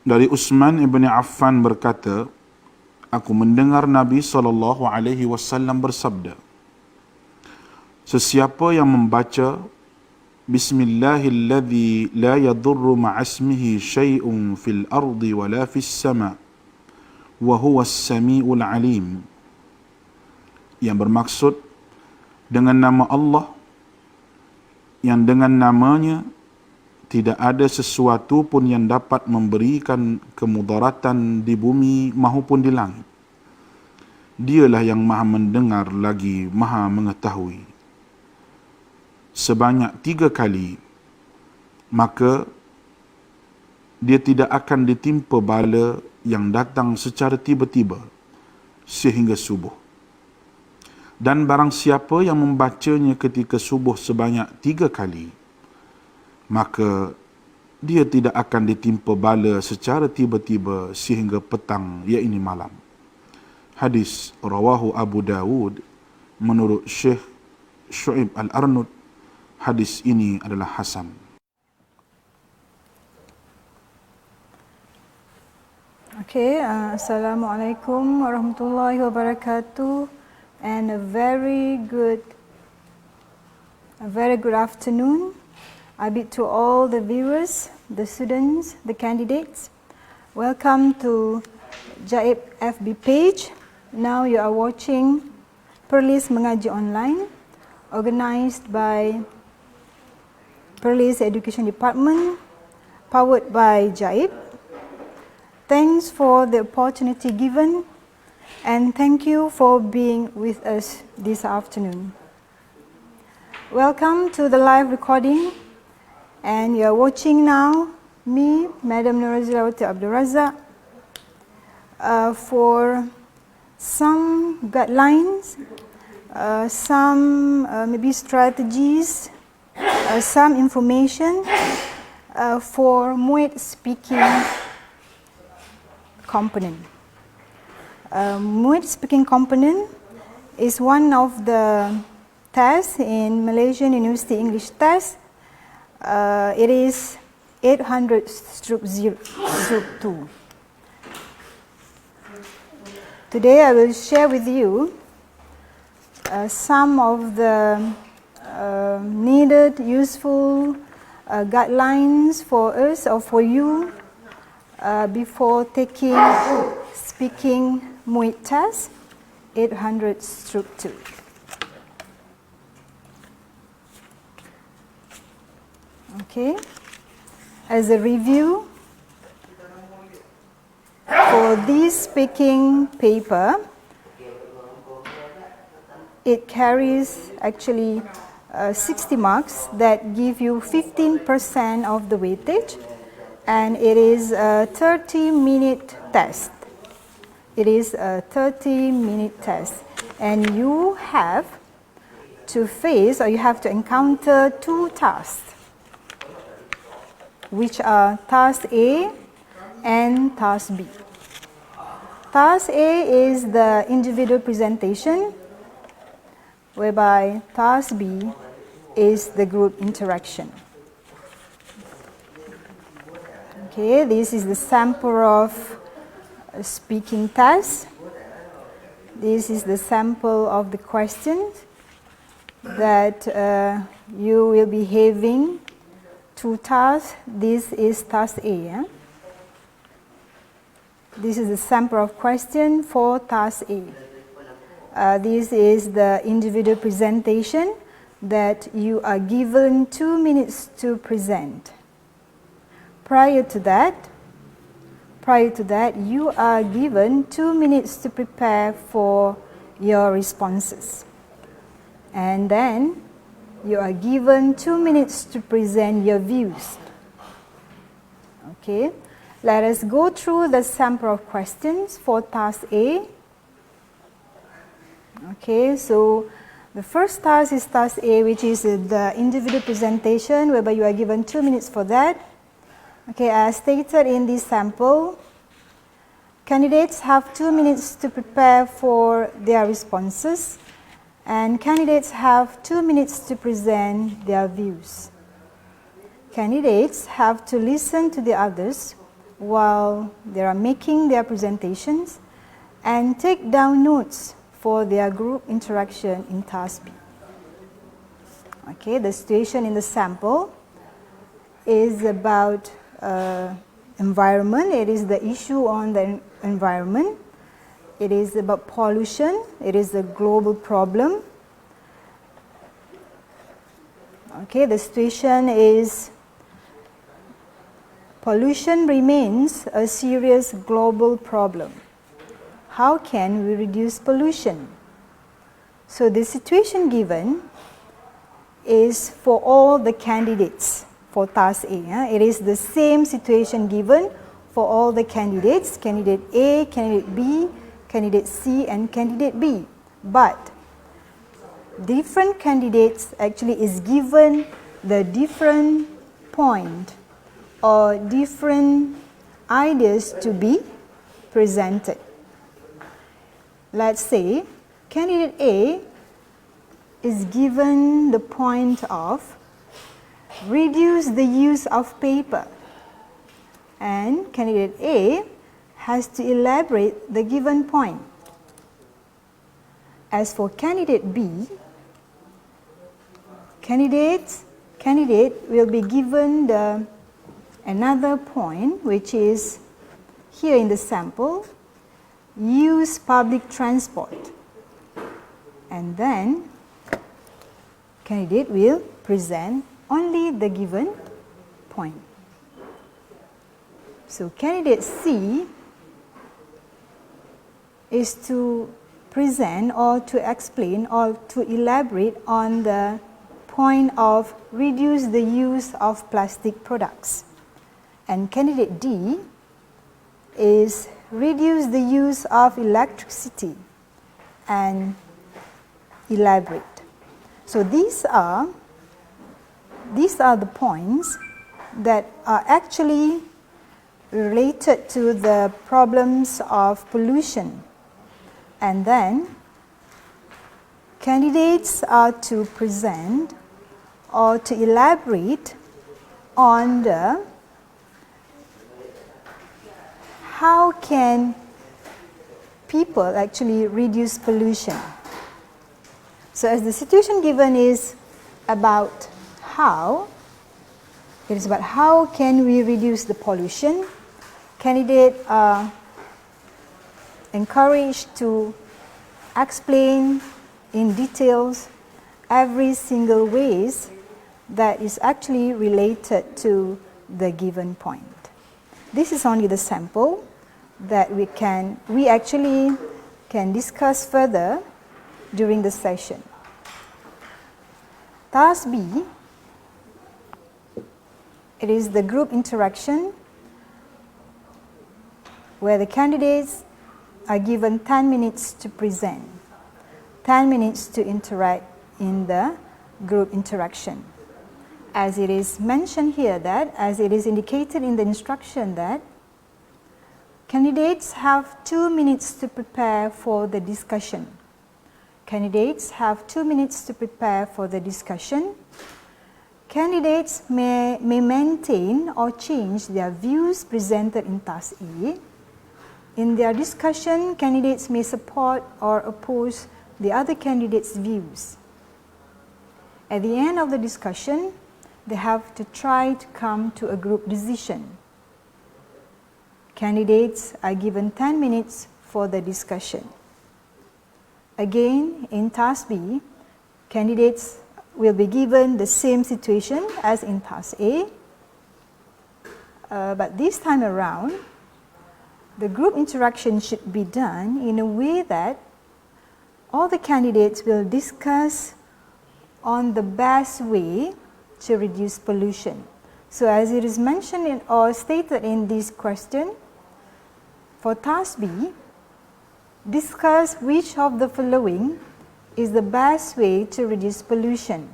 Dari Utsman ibn Affan berkata, aku mendengar Nabi SAW bersabda, sesiapa yang membaca Bismillahilladzi la yadurru ma'asmihi syai'un fil ardi wala fis sama' wa huwas sami'ul alim, yang bermaksud dengan nama Allah yang dengan namanya tidak ada sesuatu pun yang dapat memberikan kemudaratan di bumi maupun di langit. Dialah yang maha mendengar lagi maha mengetahui. Sebanyak 3 kali, maka dia tidak akan ditimpa bala yang datang secara tiba-tiba sehingga subuh. Dan barang siapa yang membacanya ketika subuh sebanyak 3 kali, maka dia tidak akan ditimpa bala secara tiba-tiba sehingga petang, iaitu malam. Hadis rawahu Abu Dawud menurut Syekh Syu'ib Al-Arnud. Hadis ini adalah hasan. Okay, Assalamualaikum warahmatullahi wabarakatuh, and a very good afternoon. I bid to all the viewers, the students, the candidates. Welcome to JAIP FB page. Now you are watching Perlis Mengaji Online, organized by Perlis Education Department, powered by JAIP. Thanks for the opportunity given, and thank you for being with us this afternoon. Welcome to the live recording. And you are watching now me, Madam Norazilawati Binti Abdul, for some guidelines, some maybe strategies, some information for MUET speaking component. MUET speaking component is one of the tests in Malaysian University English test. It is 800/2. Today I will share with you some of the needed, useful guidelines for us or for you before taking speaking MUET test 800/2. Okay, as a review, for this speaking paper, it carries actually 60 marks that give you 15% of the weightage, and it is a 30-minute test. It is a 30-minute test, and you have to face, or you have to encounter 2 tasks, which are Task A and Task B. Task A is the individual presentation, whereby Task B is the group interaction. Okay, this is the sample of speaking test. This is the sample of the questions that you will be having. 2 tasks. This is Task A. This is the sample of question for Task A. This is the individual presentation that you are given 2 minutes to present. Prior to that, you are given 2 minutes to prepare for your responses. And then you are given 2 minutes to present your views. Okay, let us go through the sample of questions for Task A. Okay, so the first task is Task A, which is the individual presentation, whereby you are given 2 minutes for that. Okay, as stated in this sample, candidates have 2 minutes to prepare for their responses, and candidates have 2 minutes to present their views. Candidates have to listen to the others while they are making their presentations and take down notes for their group interaction in task B. Okay, the situation in the sample is about environment. It is the issue on the environment. It is about pollution. It is a global problem. Okay, the situation is pollution remains a serious global problem. How can we reduce pollution? So the situation given is for all the candidates for task A. It is the same situation given for all the candidates, candidate A, candidate B, candidate C and candidate B. But different candidates actually is given the different point or different ideas to be presented. Let's say candidate A is given the point of reduce the use of paper, and candidate A has to elaborate the given point. As for candidate B, candidate will be given another point, which is here in the sample, use public transport, and then candidate will present only the given point. So candidate C is to present or to explain or to elaborate on the point of reduce the use of plastic products. And candidate D is reduce the use of electricity and elaborate. So these are the points that are actually related to the problems of pollution. And then candidates are to present or to elaborate on the how can people actually reduce pollution. So as the situation given is about how, it is about how can we reduce the pollution. Candidates are encouraged to explain in details every single ways that is actually related to the given point. This is only the sample that we actually can discuss further during the session. Task B, it is the group interaction where the candidates are given 10 minutes to present, 10 minutes to interact in the group interaction. As it is mentioned here that, as it is indicated in the instruction that, candidates have 2 minutes to prepare for the discussion. Candidates have 2 minutes to prepare for the discussion. Candidates may maintain or change their views presented in task A. In their discussion, candidates may support or oppose the other candidates' views. At the end of the discussion, they have to try to come to a group decision. Candidates are given 10 minutes for the discussion. Again, in task B, candidates will be given the same situation as in task A, but this time around, the group interaction should be done in a way that all the candidates will discuss on the best way to reduce pollution. So as it is mentioned or stated in this question, for task B, discuss which of the following is the best way to reduce pollution.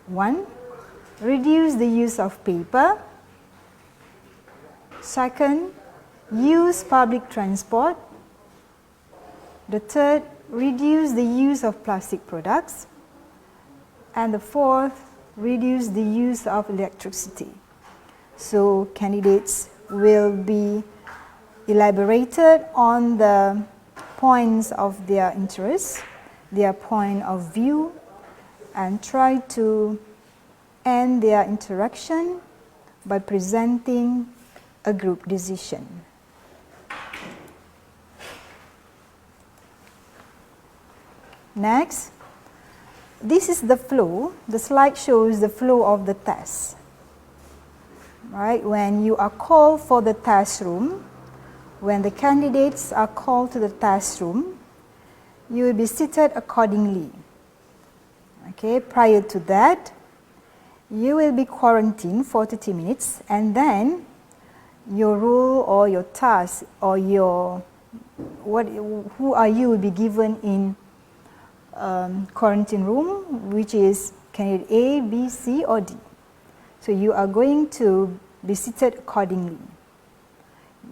1. Reduce the use of paper. 2nd, use public transport. The 3rd, reduce the use of plastic products. And the 4th, reduce the use of electricity. So candidates will be elaborated on the points of their interest, their point of view, and try to end their interaction by presenting a group decision. Next, this is the flow. The slide shows the flow of the test. Right? When you are called for the test room, when the candidates are called to the test room, you will be seated accordingly. Okay, prior to that, you will be quarantined for 30 minutes, and then your role or your task or your who are you will be given in quarantine room, which is candidate A, B, C, or D. So you are going to be seated accordingly.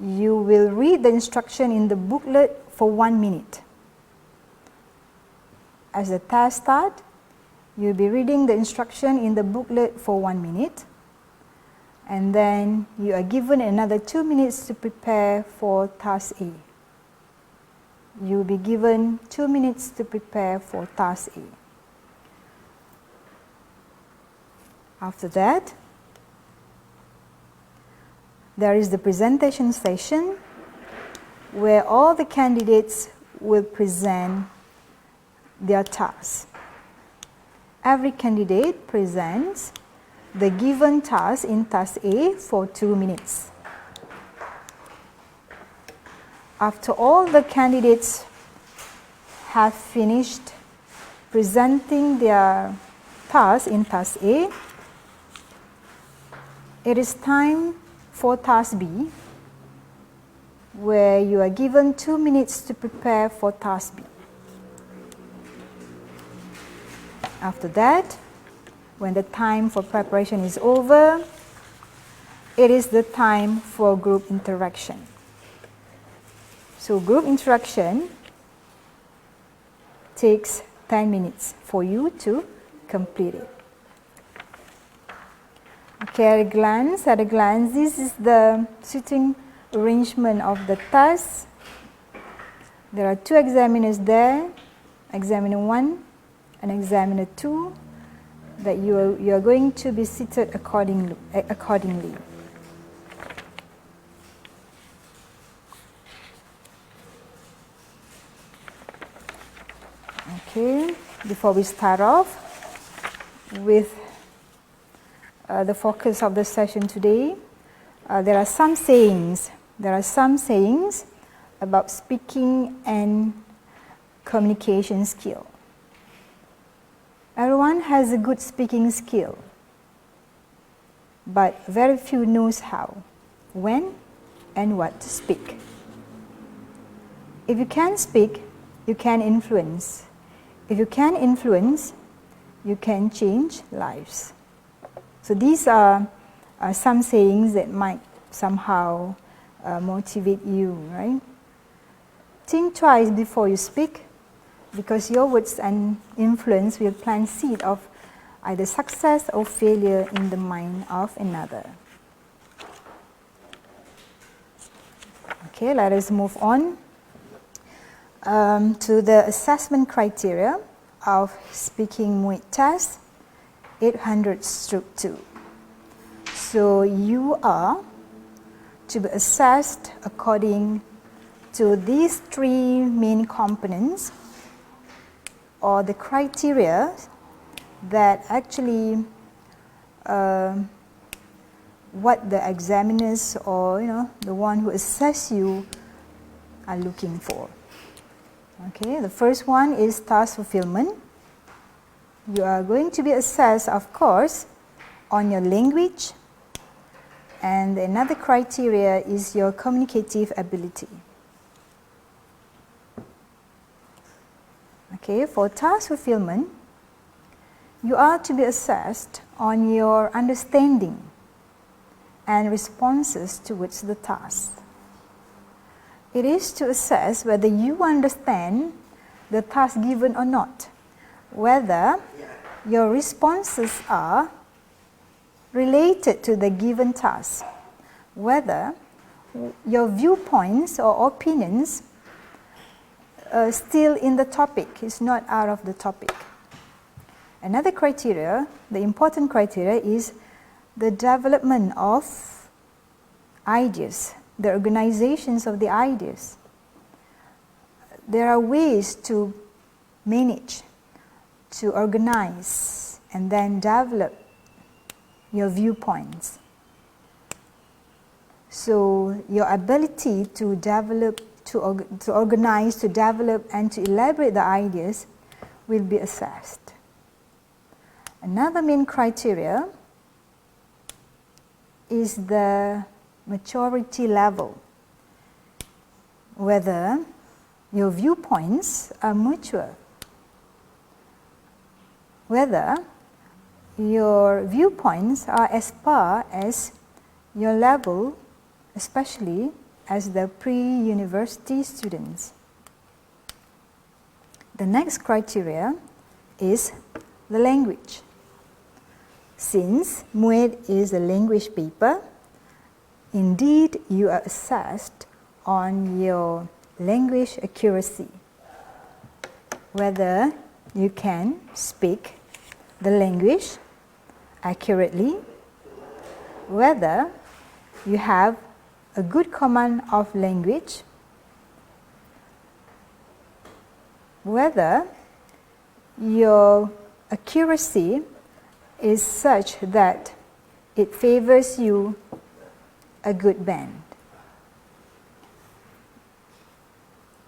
You will read the instruction in the booklet for 1 minute. As the test starts, you'll be reading the instruction in the booklet for 1 minute, and then you are given another 2 minutes to prepare for task A. You'll be given 2 minutes to prepare for task A. After that, there is the presentation session where all the candidates will present their task. Every candidate presents the given task in task A for 2 minutes. After all the candidates have finished presenting their task in task A, it is time for task B, where you are given 2 minutes to prepare for task B. After that, when the time for preparation is over, it is the time for group interaction. So group interaction takes 10 minutes for you to complete it. Okay, at a glance, this is the seating arrangement of the task. There are 2 examiners there, examiner 1 and examiner 2, that you are going to be seated accordingly. Okay, before we start off with the focus of the session today, there are some sayings. There are some sayings about speaking and communication skill. Everyone has a good speaking skill, but very few knows how, when, and what to speak. If you can speak, you can influence. If you can influence, you can change lives. So these are some sayings that might somehow motivate you, right? Think twice before you speak, because your words and influence will plant seed of either success or failure in the mind of another. Okay, let us move on to the assessment criteria of speaking MUET test 800/2. So you are to be assessed according to these 3 main components, or the criteria that actually what the examiners or the one who assess you are looking for. Okay, the first one is task fulfillment. You are going to be assessed, of course, on your language, and another criteria is your communicative ability. Okay, for task fulfillment, you are to be assessed on your understanding and responses towards the task. It is to assess whether you understand the task given or not, whether your responses are related to the given task, whether your viewpoints or opinions are still in the topic, is not out of the topic. Another criteria, the important criteria, is the development of ideas, the organizations of the ideas. There are ways to manage, to organize, and then develop your viewpoints. So your ability to develop, to organize, to develop, and to elaborate the ideas will be assessed. Another main criteria is the maturity level, whether your viewpoints are mature, whether your viewpoints are as par as your level, especially as the pre-university students. The next criteria is the language. Since MUET is a language paper, indeed you are assessed on your language accuracy, whether you can speak the language accurately, whether you have a good command of language, whether your accuracy is such that it favors you a good band.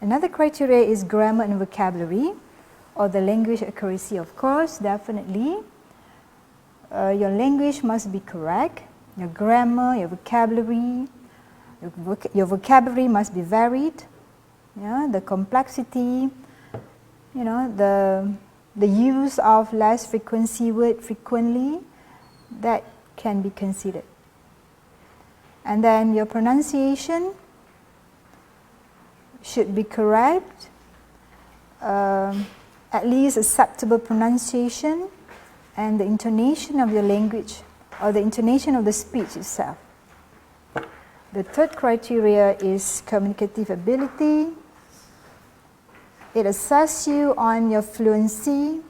Another criteria is grammar and vocabulary, or the language accuracy, of course, definitely. Your language must be correct, your grammar, your vocabulary, your vocabulary must be varied, yeah, the complexity, you know, the use of less frequency word frequently, that can be considered. And then your pronunciation should be correct, at least acceptable pronunciation, and the intonation of your language or the intonation of the speech itself. The third criteria is communicative ability. It assesses you on your fluency,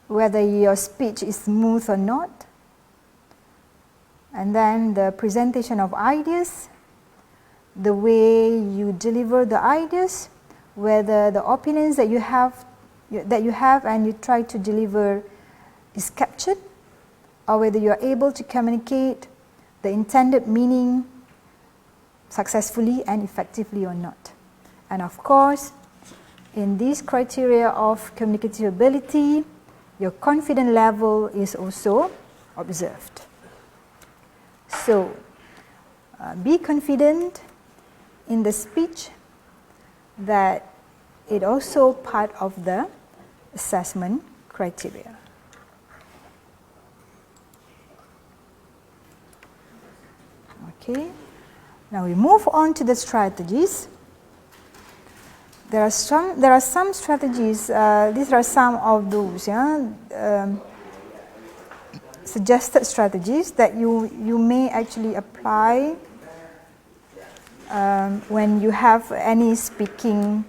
whether your speech is smooth or not. And then the presentation of ideas, the way you deliver the ideas, whether the opinions that you have and you try to deliver is captured, or whether you are able to communicate the intended meaning successfully and effectively or not. And of course, in these criteria of communicative ability, your confidence level is also observed. So, be confident in the speech, that it also part of the assessment criteria. Okay, now we move on to the strategies. There are some strategies. These are some of those suggested strategies that you may actually apply when you have any speaking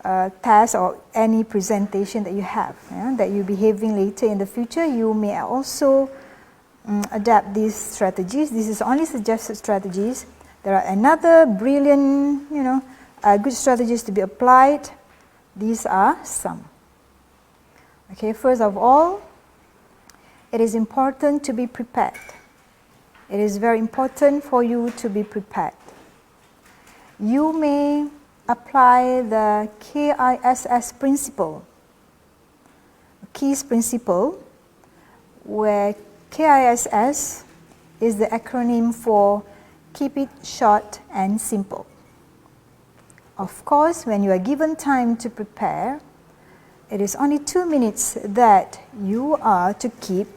task or any presentation that you have, that you'll be having later in the future. You may also adapt these strategies. This is only suggested strategies. There are another brilliant, good strategies to be applied. These are some. Okay, first of all, it is important to be prepared. It is very important for you to be prepared. You may apply the KISS principle, KISS principle, where KISS is the acronym for keep it short and simple. Of course, when you are given time to prepare, it is only 2 minutes that you are to keep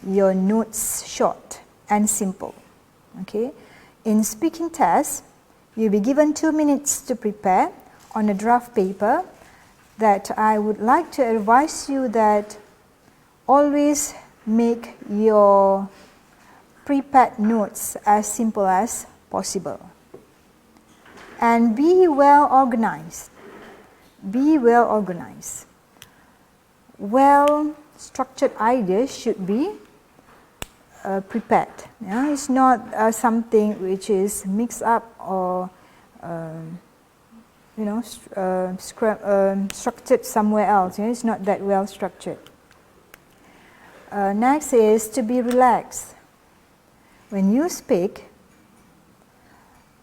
your notes short and simple. Okay? In speaking tests, you'll be given 2 minutes to prepare on a draft paper. That I would like to advise you that always make your prepared notes as simple as possible. And be well organized. Be well organized. Well structured ideas should be prepared. Yeah? It's not something which is mixed up or structured somewhere else. Yeah? It's not that well structured. Next is to be relaxed. When you speak,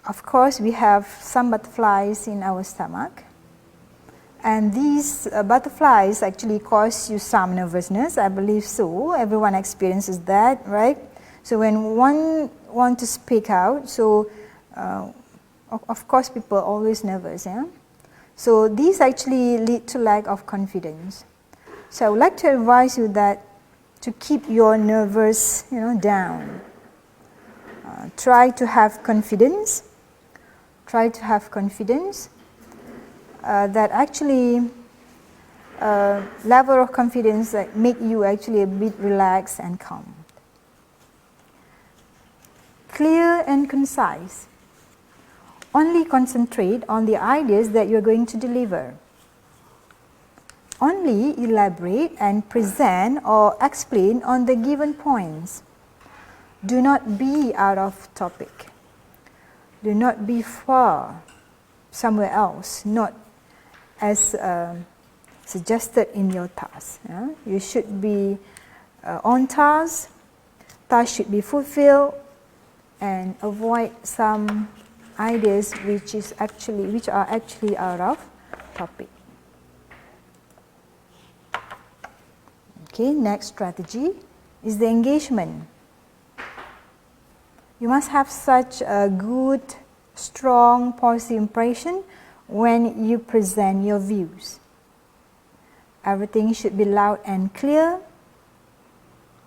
of course we have some butterflies in our stomach, and these butterflies actually cause you some nervousness. I believe so. Everyone experiences that, right? So when one wants to speak out, so of course people are always nervous. Yeah? So these actually lead to lack of confidence. So I would like to advise you that to keep your nerves down. Try to have confidence. Try to have confidence. That actually level of confidence that make you actually a bit relaxed and calm. Clear and concise. Only concentrate on the ideas that you're going to deliver. Only elaborate and present or explain on the given points. Do not be out of topic. Do not be far somewhere else, not as suggested in your task. Yeah? You should be on task, task should be fulfilled, and avoid some ideas which are actually out of topic. Okay, next strategy is the engagement. You must have such a good, strong, positive impression when you present your views. Everything should be loud and clear.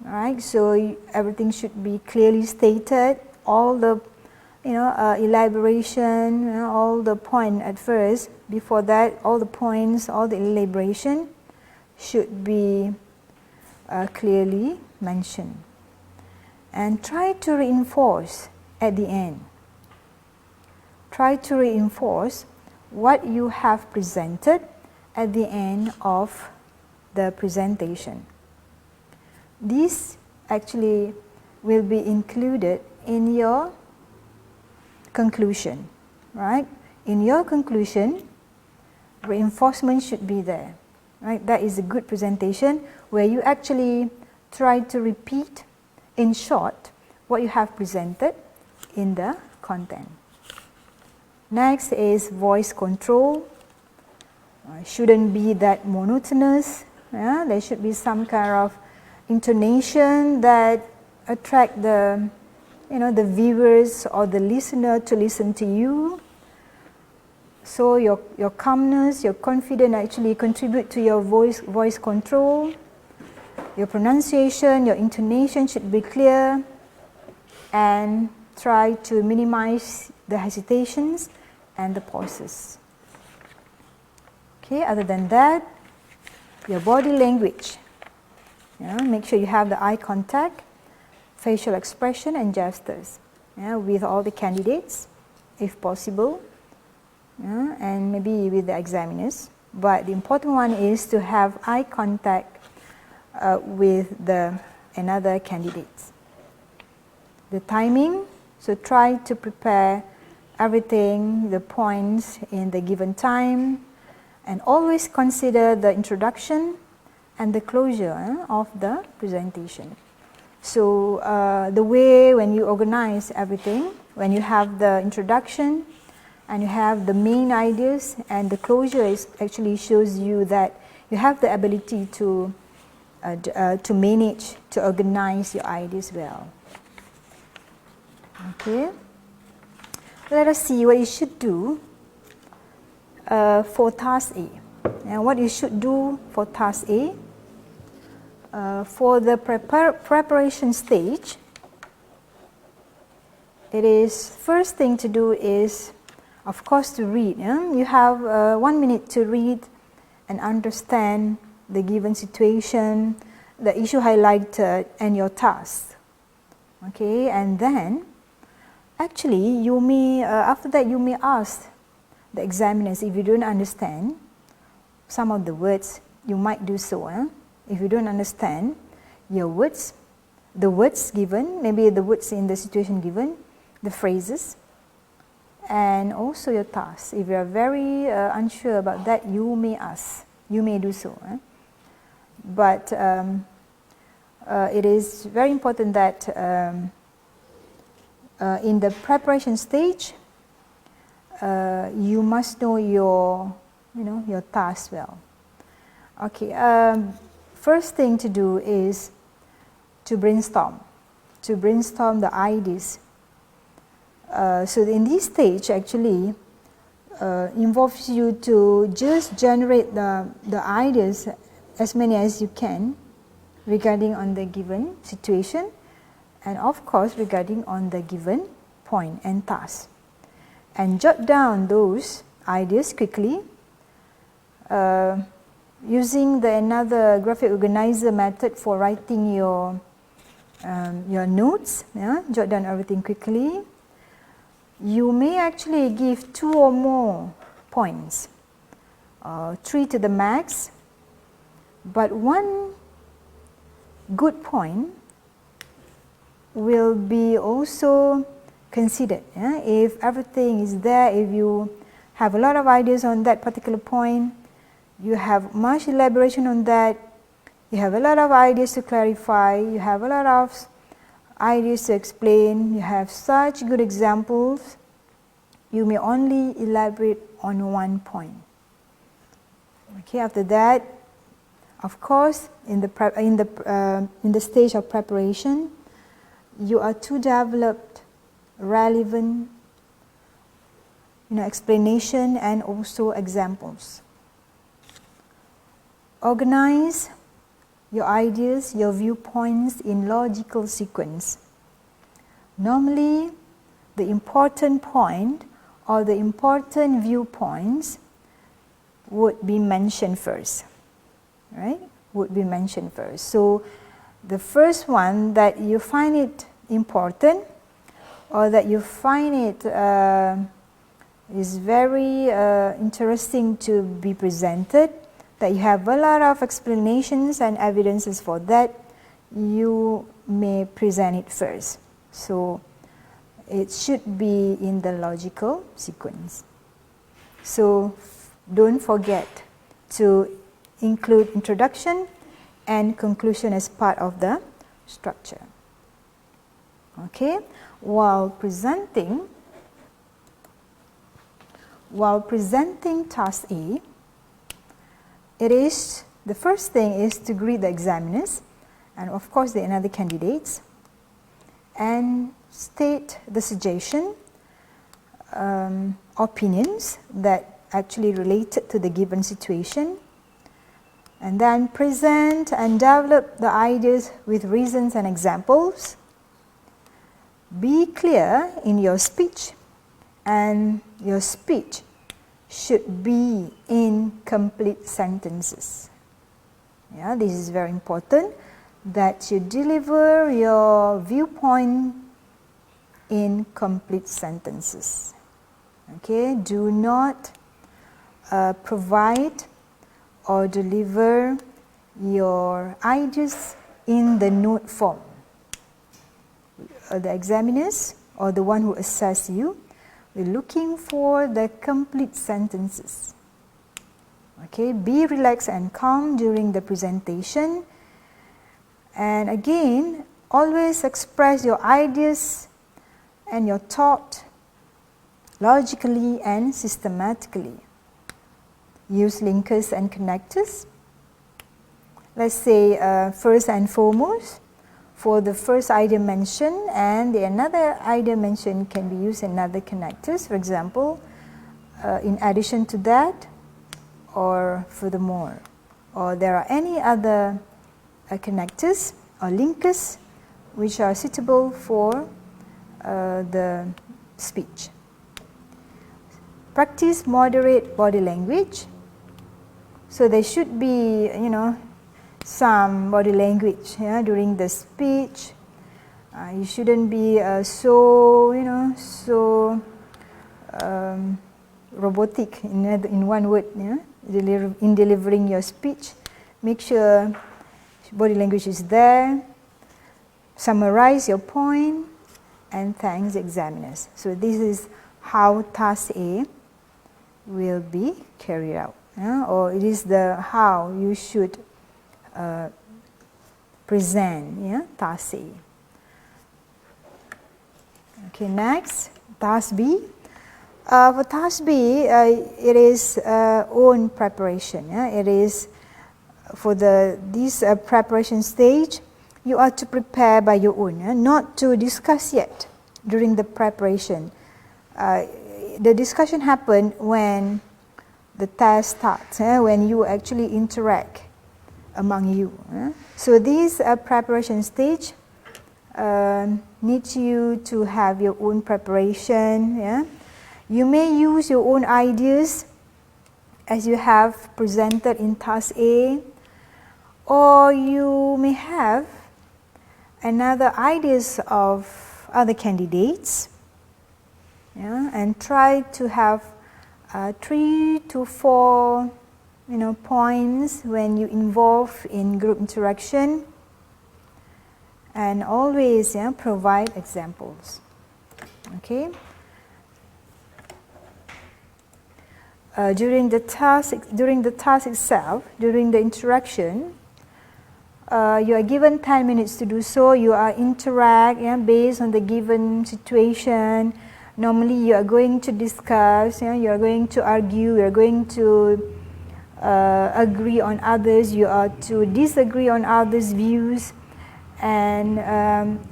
Right? So everything should be clearly stated. All the elaboration, all the point at first. Before that, all the points, all the elaboration should be clearly mentioned. And try to reinforce at the end. Try to reinforce what you have presented at the end of the presentation. This actually will be included in your conclusion, right? In your conclusion, reinforcement should be there, right? That is a good presentation where you actually try to repeat in short what you have presented in the content. Next is voice control. Shouldn't be that monotonous. Yeah? There should be some kind of intonation that attract the viewers or the listener to listen to you. So your calmness, your confidence actually contribute to your voice control. Your pronunciation, your intonation should be clear, and try to minimize the hesitations and the pauses. Okay, other than that, your body language. Make sure you have the eye contact, facial expression and gestures with all the candidates, if possible, and maybe with the examiners. But the important one is to have eye contact with another candidates. The timing, so try to prepare everything, the points in the given time, and always consider the introduction and the closure of the presentation. So the way when you organize everything, when you have the introduction and you have the main ideas, and the closure actually shows you that you have the ability to manage, to organize your ideas well. Okay. Let us see what you should do for task A. And what you should do for task A. For the preparation stage, it is first thing to do is, of course, to read. You have 1 minute to read and understand the given situation, the issue highlighted and your task. Okay, and then actually you may, after that you may ask the examiners if you don't understand some of the words, you might do so. If you don't understand your words, the words given, maybe the words in the situation given, the phrases, and also your tasks. If you are very unsure about that, you may ask, you may do so. But it is very important that in the preparation stage, you must know your task well. Okay, first thing to do is to brainstorm the ideas. So in this stage actually involves you to just generate the ideas, as many as you can, regarding on the given situation, and of course regarding on the given point and task, and jot down those ideas quickly using another graphic organizer method for writing your notes. Jot down everything quickly. You may actually give 2 or more points, 3 to the max, but one good point will be also considered. If everything is there, if you have a lot of ideas on that particular point, you have much elaboration on that, you have a lot of ideas to clarify, you have a lot of ideas to explain, you have such good examples, you may only elaborate on one point. Okay, after that, of course, in the stage of preparation, you are to develop relevant explanation and also examples. Organize your ideas, your viewpoints in logical sequence. Normally, the important point or the important viewpoints would be mentioned first, right? Would be mentioned first. So, the first one that you find it important or that you find it is very interesting to be presented, that you have a lot of explanations and evidences for that, you may present it first. So, it should be in the logical sequence. So, don't forget to include introduction and conclusion as part of the structure. Okay, while presenting task A, the first thing is to greet the examiners and of course the other candidates and state the suggestion, opinions that actually related to the given situation, and then present and develop the ideas with reasons and examples. Be clear in your speech, and your speech should be in complete sentences. Yeah, this is very important, that you deliver your viewpoint in complete sentences. Okay, do not provide or deliver your ideas in the note form. The examiners or the one who assess you, we're looking for the complete sentences. Okay, be relaxed and calm during the presentation, and again, always express your ideas and your thought logically and systematically. Use linkers and connectors. Let's say first and foremost, for the first idea mentioned and another idea mentioned can be used in other connectors. For example, in addition to that, or furthermore, or there are any other connectors or linkers which are suitable for the speech. Practice moderate body language. So there should be, some body language during the speech. You shouldn't be so robotic in one word in delivering your speech. Make sure body language is there. Summarize your point and thanks examiners. So this is how task A will be carried out, or it is the how you should present task A. Okay, next, task B. For task B, it is own preparation. It is for this preparation stage. You are to prepare by your own, not to discuss yet during the preparation. The discussion happens when the test starts, when you actually interact among you. So this preparation stage needs you to have your own preparation. You may use your own ideas as you have presented in task A, or you may have another ideas of other candidates, and try to have 3 to 4 points when you involve in group interaction, and always provide examples. Okay. During the task itself, during the interaction, you are given 10 minutes to do so. You are interact based on the given situation. Normally you are going to discuss, you are going to argue, you are going to agree on others, you are to disagree on others' views, and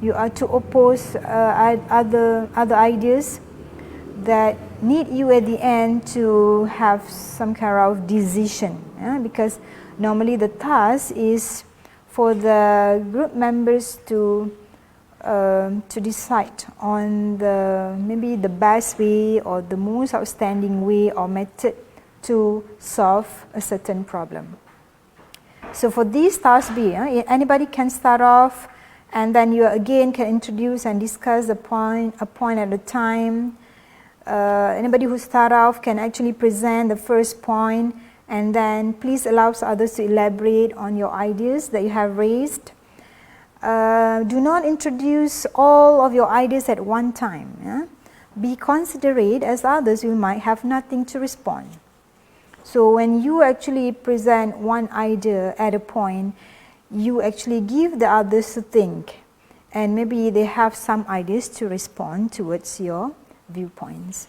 you are to oppose other ideas that need you at the end to have some kind of decision, because normally the task is for the group members to decide on maybe the best way or the most outstanding way or method to solve a certain problem. So for this task B, anybody can start off, and then you again can introduce and discuss a point at a time. Anybody who start off can actually present the first point, and then please allow others to elaborate on your ideas that you have raised. Do not introduce all of your ideas at one time. Be considerate, as others you might have nothing to respond. So when you actually present one idea at a point, you actually give the others to think, and maybe they have some ideas to respond towards your viewpoints.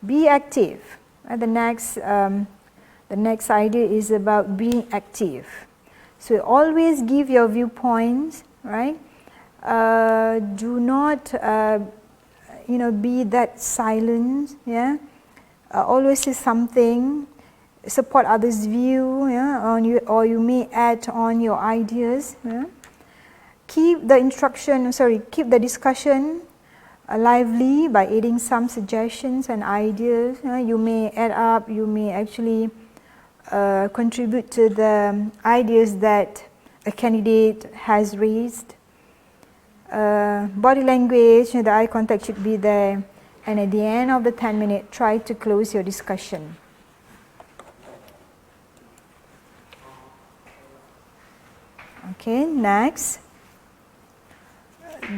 Be active. The next idea is about being active. So always give your viewpoints, right? Do not, be that silent. Always say something. Support others' view. Or you may add on your ideas. Keep the discussion lively by adding some suggestions and ideas. You may add up. You may actually contribute to the ideas that a candidate has raised. Body language, the eye contact should be there, and at the end of the 10 minutes, try to close your discussion. Okay, next.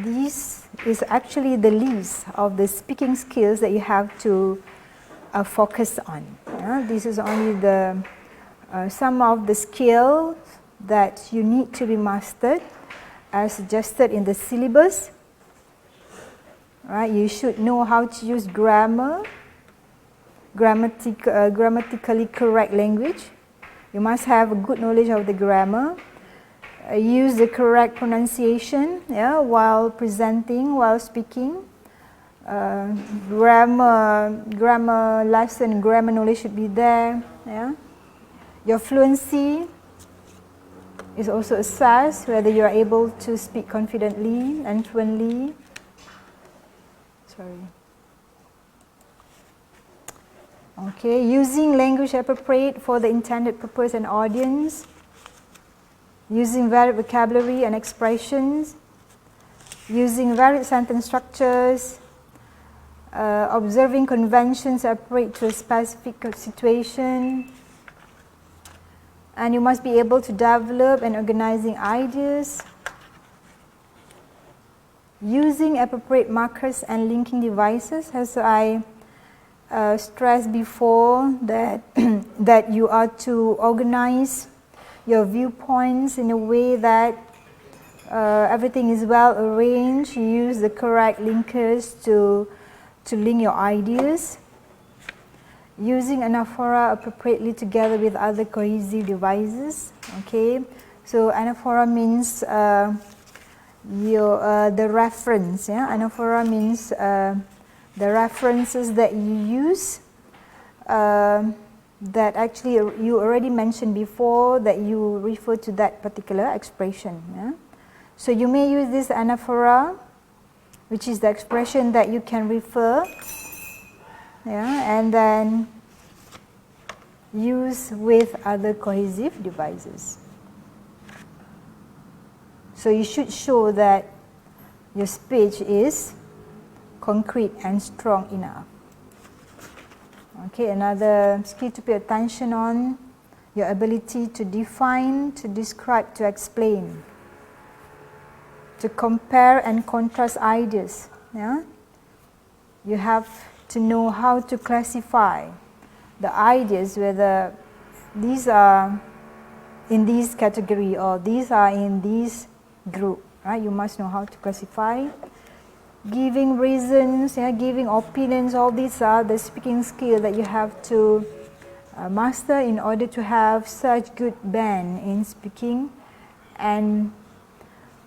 This is actually the list of the speaking skills that you have to focus on. This is only some of the skills that you need to be mastered as suggested in the syllabus. Right? You should know how to use grammar, grammatically correct language. You must have a good knowledge of the grammar. Use the correct pronunciation while presenting, while speaking. Grammar lesson, grammar knowledge should be there. Your fluency is also assessed, whether you are able to speak confidently and fluently. Okay, using language appropriate for the intended purpose and audience. using varied vocabulary and expressions, using varied sentence structures, observing conventions appropriate to a specific situation, and you must be able to develop and organizing ideas, using appropriate markers and linking devices, as I stressed before, that that you are to organize your viewpoints in a way that everything is well arranged. You use the correct linkers to link your ideas, using anaphora appropriately together with other cohesive devices. Okay, so anaphora means the reference. Yeah, anaphora means the references that you use that actually you already mentioned before, that you refer to that particular expression. Yeah? So you may use this anaphora, which is the expression that you can refer, yeah, and then use with other cohesive devices. So you should show that your speech is concrete and strong enough. Okay, another skill to pay attention on, your ability to define, to describe, to explain, to compare and contrast ideas. Yeah? You have to know how to classify the ideas, whether these are in this category or these are in this group. Right? You must know how to classify. Giving reasons, yeah, giving opinions, all these are the speaking skill that you have to master in order to have such good band in speaking, and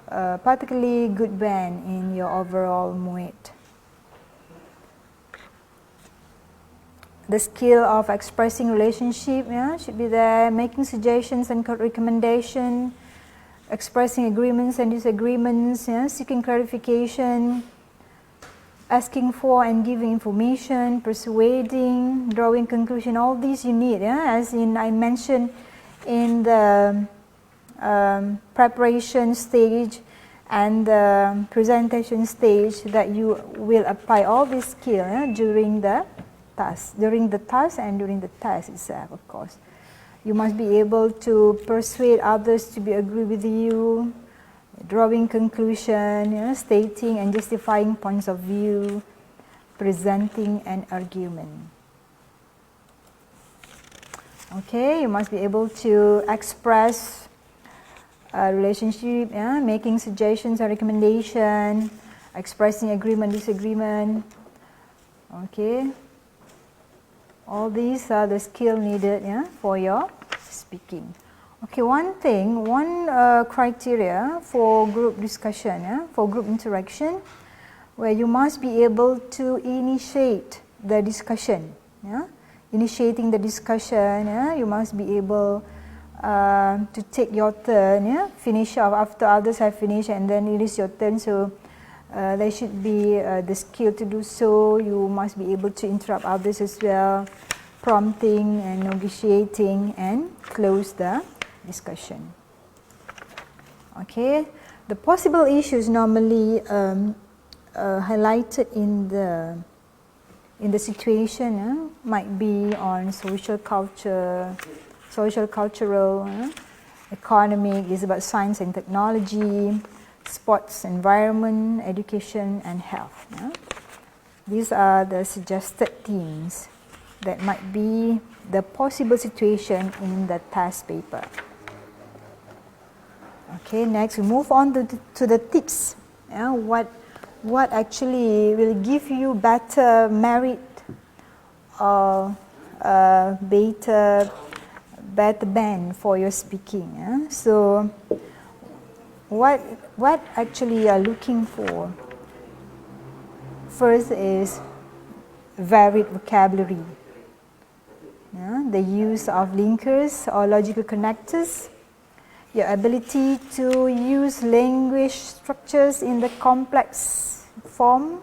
particularly good band in your overall MUET. The skill of expressing relationship, yeah, should be there, making suggestions and recommendation, expressing agreements and disagreements, yeah, seeking clarification, asking for and giving information, persuading, drawing conclusion, all these you need, yeah? As in I mentioned in the preparation stage and the presentation stage, that you will apply all these skills, yeah, during the task and during the test itself, of course. You must be able to persuade others to agree with you, drawing conclusion, you know, stating and justifying points of view, presenting an argument. Okay, you must be able to express a relationship, yeah, making suggestions and recommendation, expressing agreement, disagreement. Okay, all these are the skills needed, yeah, for your speaking. Okay, one criteria for group discussion, yeah, for group interaction, where you must be able to initiate the discussion. Yeah? Initiating the discussion, yeah, you must be able to take your turn, yeah? Finish off after others have finished, and then it is your turn. So there should be the skill to do so. You must be able to interrupt others as well, prompting and negotiating, and close the discussion. Okay, the possible issues normally highlighted in the situation might be on social culture, social cultural, economic, is about science and technology, sports, environment, education, and health. These are the suggested themes that might be the possible situation in the test paper. Okay, next we move on to the tips. Yeah, what actually will give you better merit or better band for your speaking. Yeah? So what actually you are looking for? First is varied vocabulary. Yeah? The use of linkers or logical connectors, your ability to use language structures in the complex form,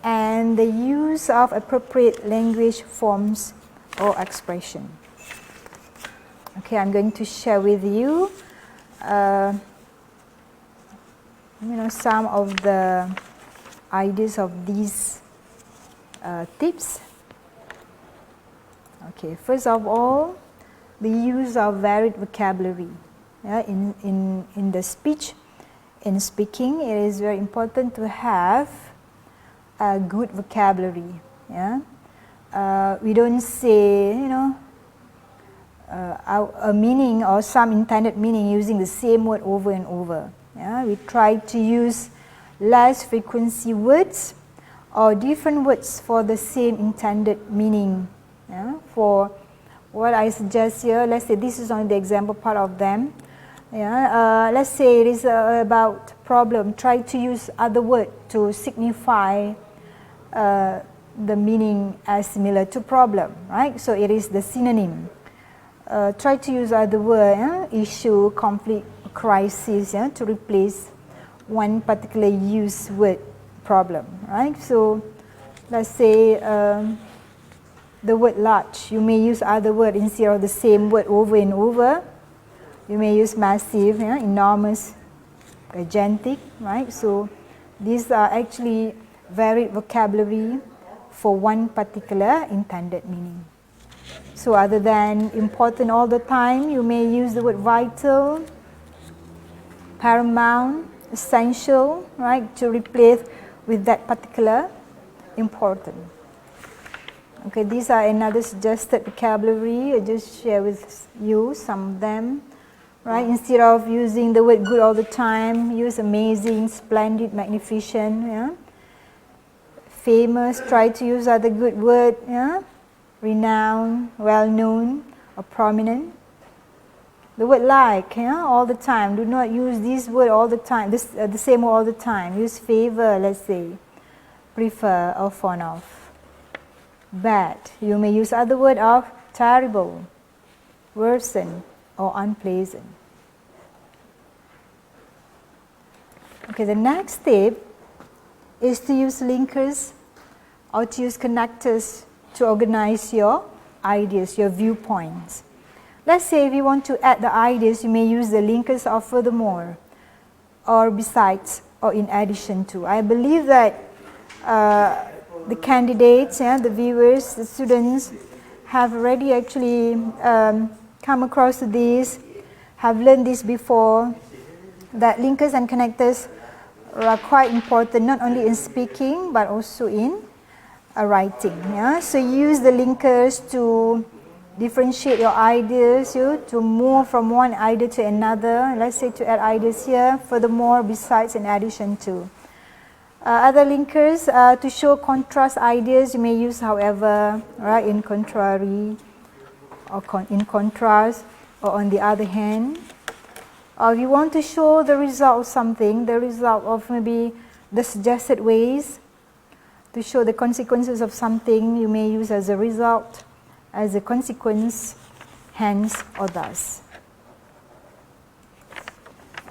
and the use of appropriate language forms or expression. Okay, I'm going to share with you some of the ideas of these tips. Okay, first of all, the use of varied vocabulary. Yeah, in the speech, in speaking, it is very important to have a good vocabulary. Yeah, we don't say a meaning or some intended meaning using the same word over and over. Yeah, we try to use less frequency words or different words for the same intended meaning. Yeah, for what I suggest here, let's say this is only the example part of them. Yeah, let's say it is about problem. Try to use other word to signify the meaning as similar to problem, right? So it is the synonym. Try to use other word, issue, conflict, crisis, to replace one particular used word, problem, right? So let's say the word large, you may use other word instead of the same word over and over. You may use massive, enormous, gigantic, right? So these are actually varied vocabulary for one particular intended meaning. So other than important all the time, you may use the word vital, paramount, essential, right, to replace with that particular important. Okay, these are another suggested vocabulary. I just share with you some of them. Right, instead of using the word good all the time, use amazing, splendid, magnificent, famous, try to use other good word, renowned, well-known, or prominent. The word like, all the time, do not use this word all the time, the same word all the time. Use favor, let's say, prefer, or fond of. Bad, you may use other word of terrible, worsen, or unpleasant. Okay, the next tip is to use linkers or to use connectors to organize your ideas, your viewpoints. Let's say if you want to add the ideas, you may use the linkers of furthermore, or besides, or in addition to. I believe that the candidates, the viewers, the students have already actually come across this, have learned this before, that linkers and connectors are quite important not only in speaking but also in writing. So use the linkers to differentiate your ideas, to move from one idea to another. Let's say to add ideas here, furthermore, besides, in addition to. Other linkers to show contrast ideas, you may use however, right, in contrary, or in contrast, or on the other hand. Or if you want to show the result of something, the result of maybe the suggested ways, to show the consequences of something, you may use as a result, as a consequence, hence, or thus.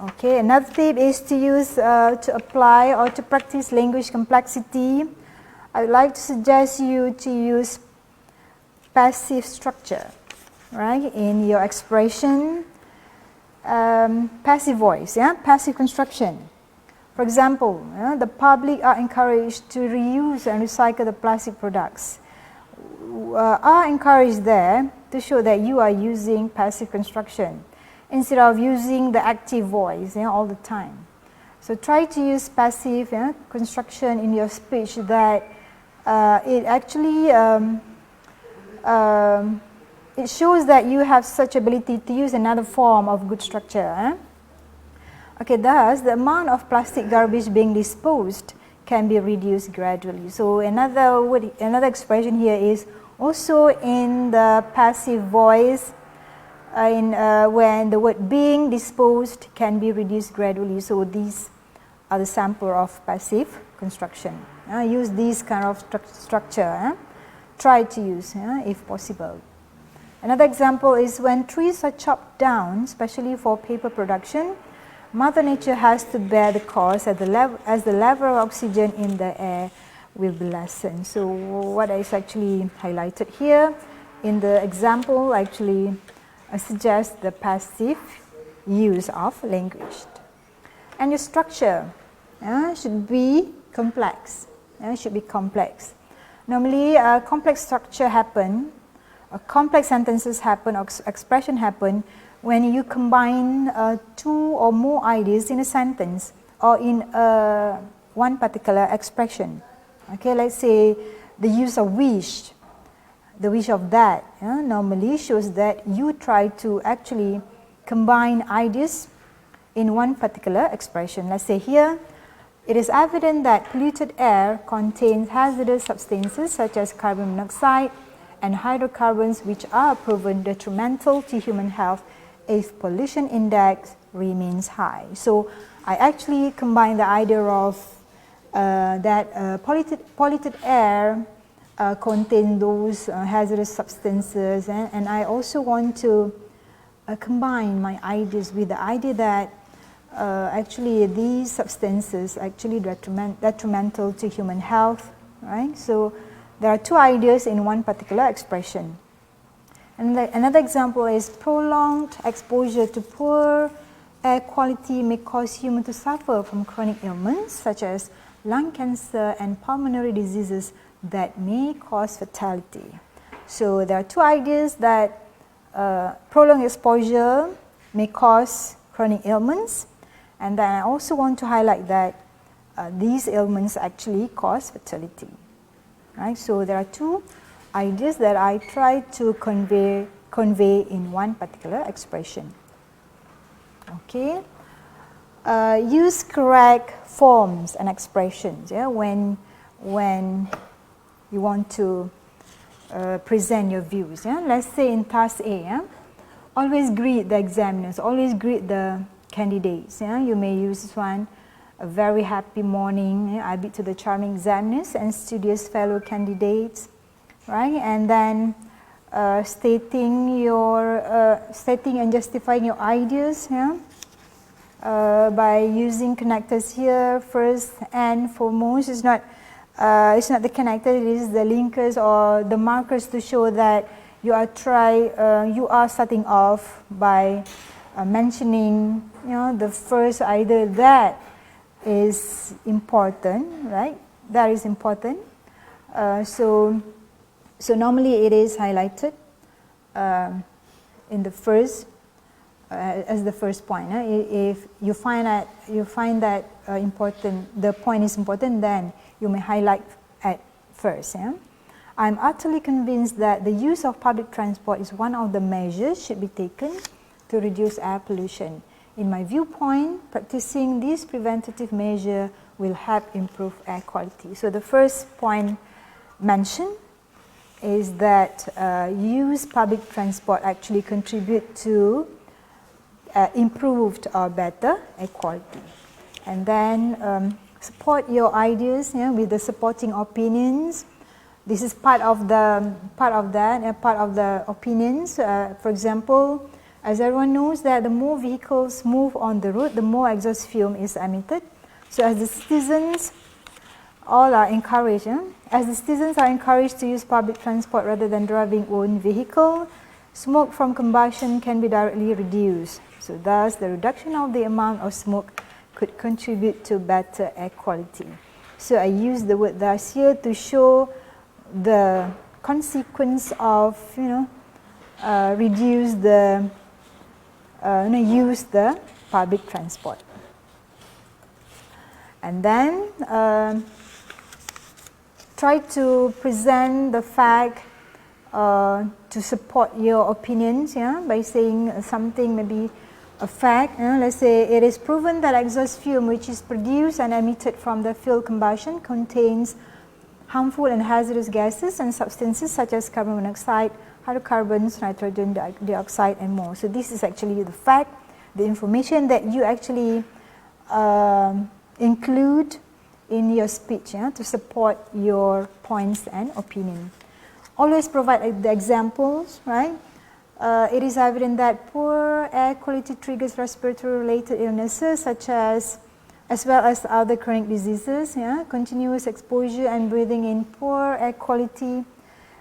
Okay, another tip is to use, to apply or to practice language complexity. I would like to suggest you to use passive structure, right, in your expression. Passive voice, passive construction. For example, the public are encouraged to reuse and recycle the plastic products. Are encouraged there to show that you are using passive construction instead of using the active voice all the time. So try to use passive construction in your speech, that it actually it shows that you have such ability to use another form of good structure. Okay, thus the amount of plastic garbage being disposed can be reduced gradually. So another expression here is also in the passive voice, when the word being disposed can be reduced gradually. So these are the sample of passive construction. Use this kind of structure. Try to use if possible. Another example is when trees are chopped down, especially for paper production, Mother Nature has to bear the cost as the level of oxygen in the air will be lessened. So what is actually highlighted here in the example actually suggests the passive use of language. And your structure should be complex. Should be complex. Normally, complex structure happen, complex sentences happen, or expression happen when you combine two or more ideas in a sentence or in one particular expression. Okay, let's say the use of wish, the wish of that, normally shows that you try to actually combine ideas in one particular expression. Let's say here, it is evident that polluted air contains hazardous substances such as carbon monoxide and hydrocarbons, which are proven detrimental to human health if pollution index remains high. So I actually combine the idea of that polluted air contain those hazardous substances, and I also want to combine my ideas with the idea that actually these substances actually detrimental to human health, right? So there are two ideas in one particular expression. And another example is prolonged exposure to poor air quality may cause humans to suffer from chronic ailments such as lung cancer and pulmonary diseases that may cause fatality. So there are two ideas that prolonged exposure may cause chronic ailments, and then I also want to highlight that these ailments actually cause fatality. Right? So there are two ideas that I try to convey in one particular expression. Okay. Use correct forms and expressions when you want to present your views. Let's say in task A, always greet the examiners, always greet the candidates. You may use this one, a very happy morning, I bid to the charming examiners and studious fellow candidates, right? And then stating and justifying your ideas, by using connectors here. First and foremost, it's not the connector, it is the linkers or the markers to show that you are starting off by mentioning, the first idea that is important, right? That is important. So normally it is highlighted in the first as the first point. If you find that important, the point is important, then you may highlight at first. I'm utterly convinced that the use of public transport is one of the measures should be taken to reduce air pollution. In my viewpoint, practicing this preventative measure will help improve air quality. So the first point mentioned is that use public transport actually contribute to improved or better air quality. And then support your ideas with the supporting opinions. This is part of the opinions. For example, as everyone knows that the more vehicles move on the road, the more exhaust fume is emitted. So as the citizens all are encouraged, as the citizens are encouraged to use public transport rather than driving own vehicle, smoke from combustion can be directly reduced. So thus, the reduction of the amount of smoke could contribute to better air quality. So I use the word thus here to show the consequence of reduce the use the public transport. And then try to present the fact to support your opinions, by saying something, maybe a fact. Let's say it is proven that exhaust fume which is produced and emitted from the fuel combustion contains harmful and hazardous gases and substances such as carbon monoxide, hydrocarbons, nitrogen dioxide, and more. So this is actually the fact, the information that you actually include in your speech to support your points and opinion. Always provide the examples, right? It is evident that poor air quality triggers respiratory-related illnesses such as well as other chronic diseases. Continuous exposure and breathing in poor air quality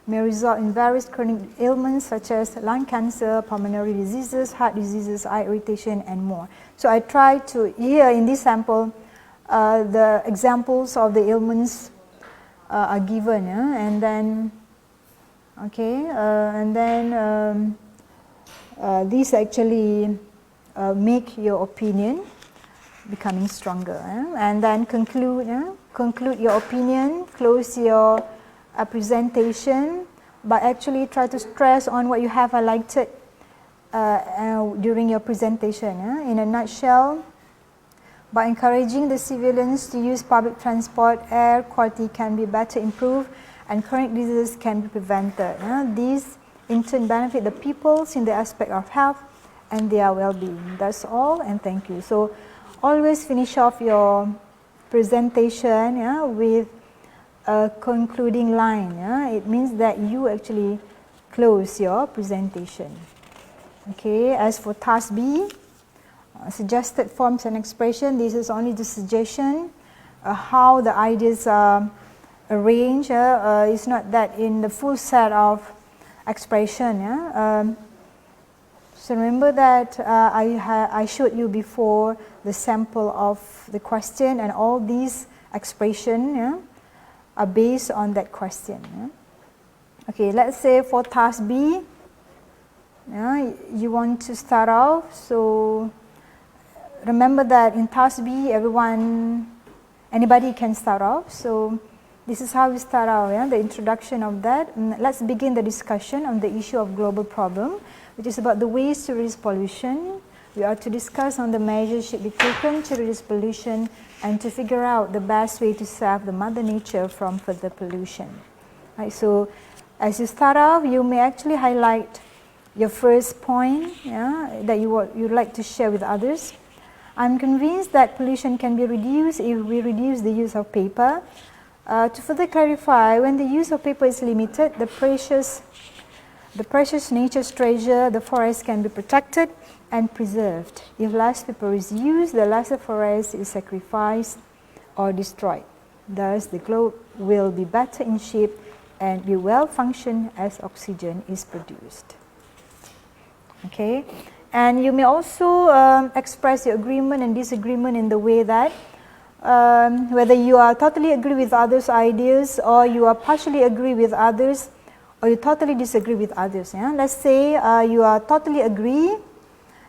may result in various chronic ailments such as lung cancer, pulmonary diseases, heart diseases, eye irritation, and more. So I try to, here in this sample, the examples of the ailments are given, and then, okay, and then these actually make your opinion becoming stronger, and then conclude your opinion, close your presentation, but actually try to stress on what you have highlighted during your presentation. In a nutshell, by encouraging the civilians to use public transport, air quality can be better improved and chronic diseases can be prevented. These in turn benefit the peoples in the aspect of health and their well-being. That's all, and thank you. So always finish off your presentation with a concluding line. It means that you actually close your presentation. Okay, as for task B, suggested forms and expression, this is only the suggestion, how the ideas are arranged. It's not that in the full set of expression. So remember that I showed you before the sample of the question, and all these expressions are based on that question. Okay, let's say for task B, you want to start off. So remember that in task B, anybody can start off. So this is how we start out, the introduction of that. Let's begin the discussion on the issue of global problem, which is about the ways to reduce pollution. We are to discuss on the measures should be taken to reduce pollution and to figure out the best way to save the mother nature from further pollution. Right, so as you start off, you may actually highlight your first point that you'd like to share with others. I'm convinced that pollution can be reduced if we reduce the use of paper. To further clarify, when the use of paper is limited, the precious nature's treasure, the forest, can be protected and preserved. If less paper is used, the lesser forest is sacrificed or destroyed. Thus, the globe will be better in shape and be well functioned as oxygen is produced. Okay, and you may also express your agreement and disagreement in the way that whether you are totally agree with others' ideas, or you are partially agree with others, or you totally disagree with others. Let's say you are totally agree.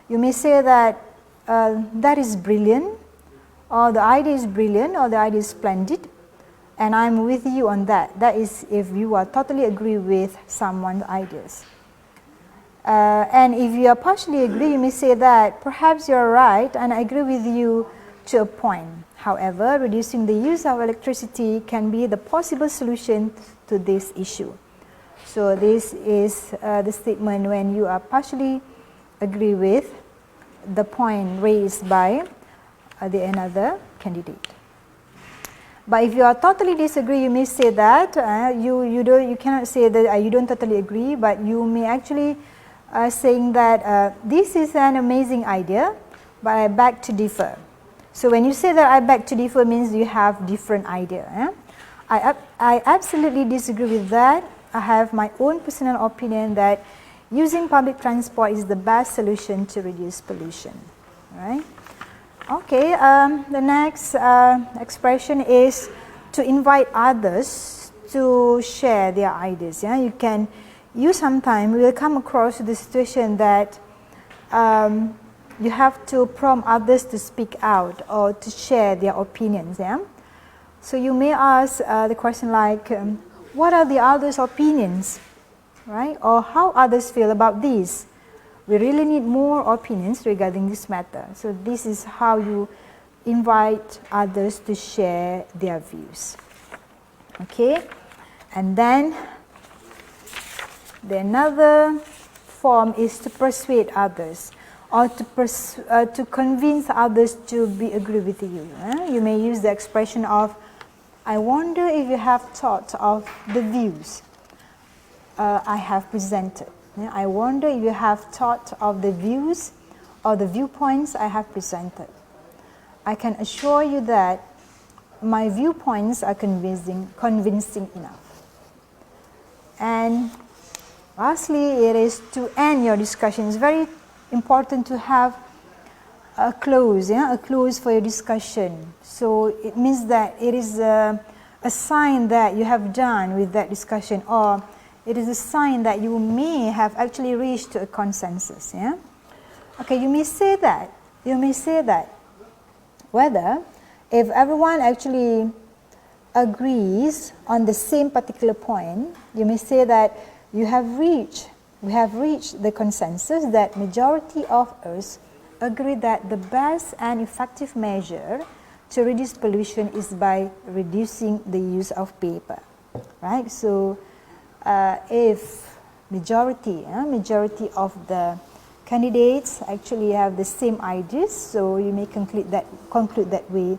You may say that that is brilliant, or the idea is brilliant, or the idea is splendid, and I'm with you on that. That is if you are totally agree with someone's ideas. And if you are partially agree, you may say that perhaps you're right, and I agree with you to a point. However, reducing the use of electricity can be the possible solution to this issue. So this is the statement when you are partially agree with the point raised by another candidate. But if you are totally disagree, you may say that you cannot say that you don't totally agree, but you may actually saying that this is an amazing idea, but I beg to differ. So when you say that I beg to differ, means you have different idea. I absolutely disagree with that. I have my own personal opinion that using public transport is the best solution to reduce pollution. Right? Okay, the next expression is to invite others to share their ideas. You sometime will come across the situation that you have to prompt others to speak out or to share their opinions. So you may ask the question like, what are the others' opinions, right? Or how others feel about this? We really need more opinions regarding this matter. So this is how you invite others to share their views. Okay, and then another form is to persuade others, or to convince others to agree with you. You may use the expression of, I wonder if you have thought of the views I have presented. I wonder if you have thought of the views or the viewpoints I have presented. I can assure you that my viewpoints are convincing enough. And lastly, it is to end your discussion. It's very important to have a close, a close for your discussion. So it means that it is a sign that you have done with that discussion, or it is a sign that you may have actually reached a consensus. Okay, you may say that. Whether if everyone actually agrees on the same particular point, you may say that we have reached the consensus that majority of us agree that the best and effective measure to reduce pollution is by reducing the use of paper, right? So if majority of the candidates actually have the same ideas, so you may conclude that way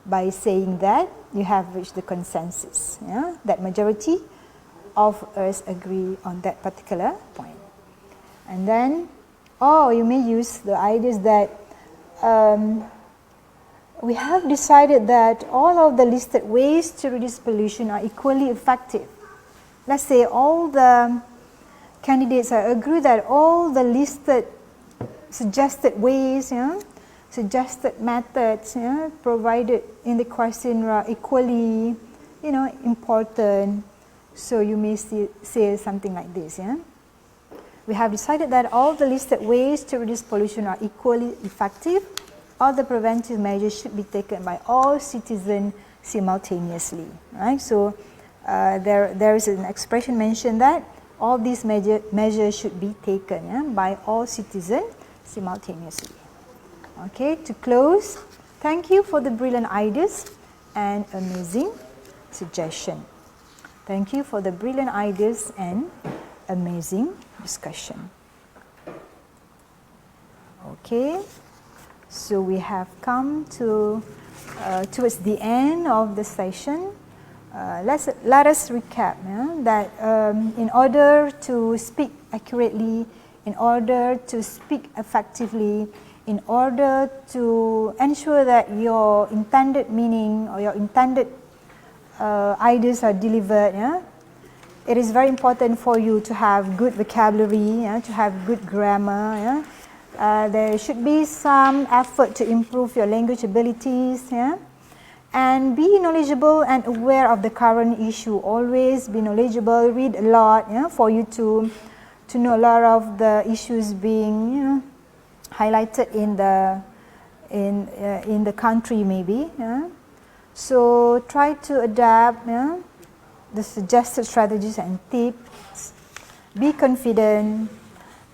by saying that you have reached the consensus, that majority of us agree on that particular point. And then, you may use the ideas that we have decided that all of the listed ways to reduce pollution are equally effective. Let's say all the candidates agree that all the listed suggested ways, suggested methods provided in the question are equally, important. So you may say something like this. We have decided that all the listed ways to reduce pollution are equally effective. All the preventive measures should be taken by all citizens simultaneously. Right? So there is an expression mentioned that all these measures should be taken by all citizens simultaneously. Okay, to close, thank you for the brilliant ideas and amazing suggestion. Thank you for the brilliant ideas and amazing discussion. Okay, so we have come to towards the end of the session. Let us recap that in order to speak accurately, in order to speak effectively, in order to ensure that your intended meaning or your intended ideas are delivered, it is very important for you to have good vocabulary, to have good grammar. There should be some effort to improve your language abilities, and be knowledgeable and aware of the current issue. Always be knowledgeable, read a lot, for you to know a lot of the issues being highlighted in the country maybe. So try to adapt the suggested strategies and tips. Be confident,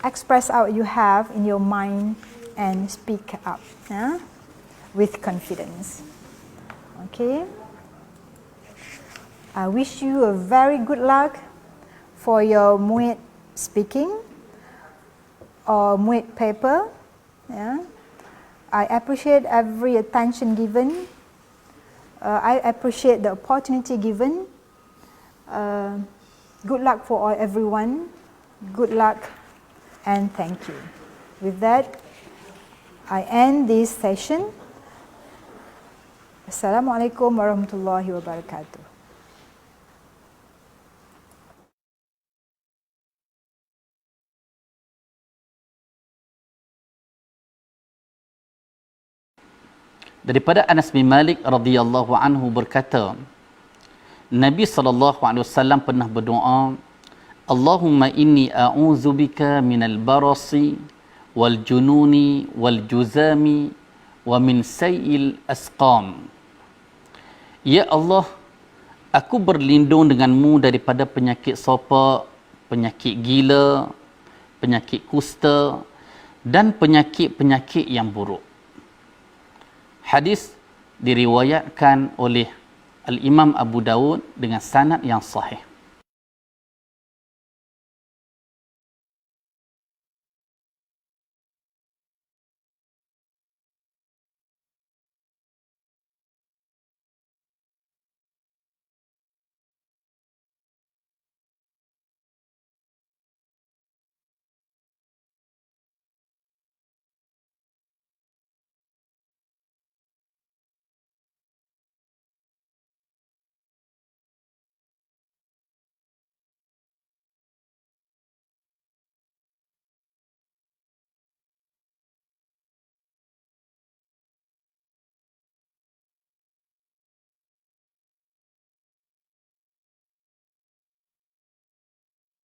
express out what you have in your mind and speak up with confidence. Okay. I wish you a very good luck for your MUET speaking or MUET paper. I appreciate every attention given. I appreciate the opportunity given. Good luck for everyone. Good luck and thank you. With that, I end this session. Assalamualaikum warahmatullahi wabarakatuh. Daripada Anas bin Malik radhiyallahu anhu berkata, Nabi SAW pernah berdoa, Allahumma inni a'udzubika minal barasi wal jununi wal juzami wa min sayil asqam. Ya Allah, aku berlindung denganmu daripada penyakit sopak, penyakit gila, penyakit kusta dan penyakit-penyakit yang buruk. Hadis diriwayatkan oleh Al-Imam Abu Dawud dengan sanad yang sahih.